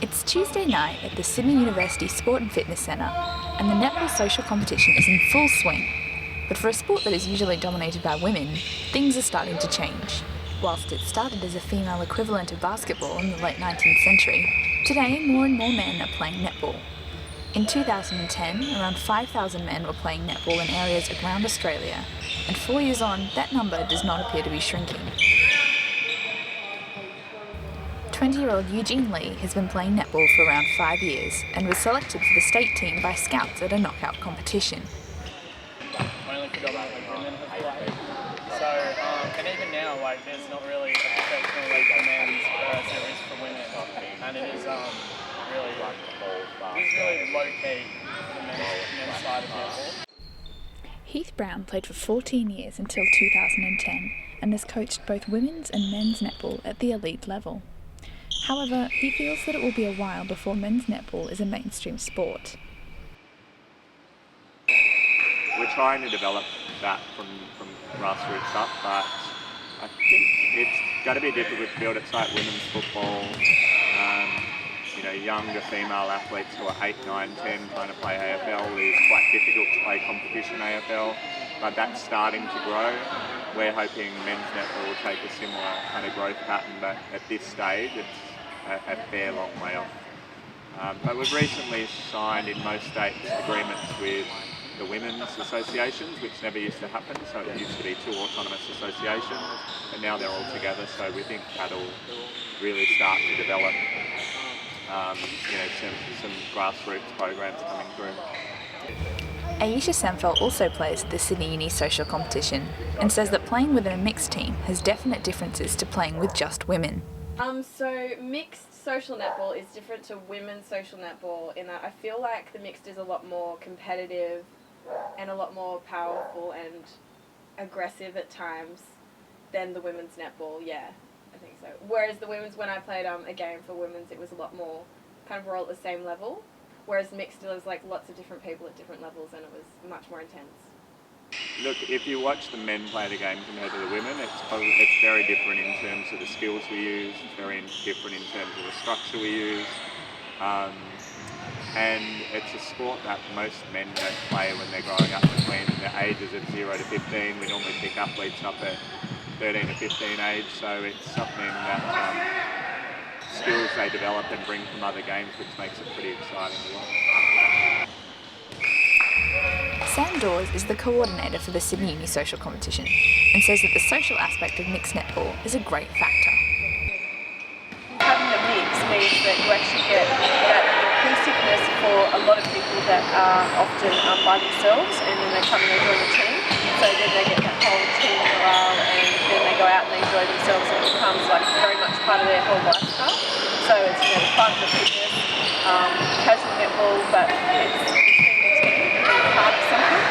It's Tuesday night at the Sydney University Sport and Fitness Centre, and the netball social competition is in full swing. But for a sport that is usually dominated by women, things are starting to change. Whilst it started as a female equivalent of basketball in the late 19th century, today more and more men are playing netball. In 2010, around 5,000 men were playing netball in areas around Australia, and 4 years on, that number does not appear to be shrinking. 20-year-old Eugene Lee has been playing netball for around 5 years and was selected for the state team by scouts at a knockout competition. Only predominantly women have played. So, and even now, there's not really a professional league for men as there is for women, and it is really low-key for the men's side of netball. Heath Brown played for 14 years until 2010 and has coached both women's and men's netball at the elite level. However, he feels that it will be a while before men's netball is a mainstream sport. We're trying to develop that from grassroots up, but I think it's got to be difficult to build it like women's football. Younger female athletes who are 8, 9, 10 trying to play AFL is quite difficult to play competition AFL, but that's starting to grow. We're hoping men's netball will take a similar kind of growth pattern, but at this stage it's a fair long way off. But we've recently signed in most states agreements with the women's associations, which never used to happen. So it used to be 2 autonomous associations, and now they're all together. So we think that'll really start to develop some grassroots programs coming through. Aisha Semfel also plays at the Sydney Uni social competition and says that playing within a mixed team has definite differences to playing with just women. So mixed social netball is different to women's social netball in that I feel like the mixed is a lot more competitive and a lot more powerful and aggressive at times than the women's netball, yeah. I think so. Whereas the women's, when I played a game for women's, it was a lot more kind of we're all at the same level. Whereas mixed, there was lots of different people at different levels, and it was much more intense. Look, if you watch the men play the game compared to the women, it's very different in terms of the skills we use. It's very different in terms of the structure we use. And it's a sport that most men don't play when they're growing up between the ages of 0 to 15. We normally pick athletes up at 13 to 15 age, so it's something that skills they develop and bring from other games, which makes it pretty exciting to watch. Sam Dawes is the coordinator for the Sydney Uni social competition and says that the social aspect of mixed netball is a great factor. Having a mix means that you actually get that inclusiveness for a lot of people that are often by themselves, and then they come and they join the team. So then they get that whole team morale, and then they go out and they enjoy themselves, and it becomes very much part of their whole lifestyle. So it's part of the fitness, casual netball, but it's being a team, being part of something.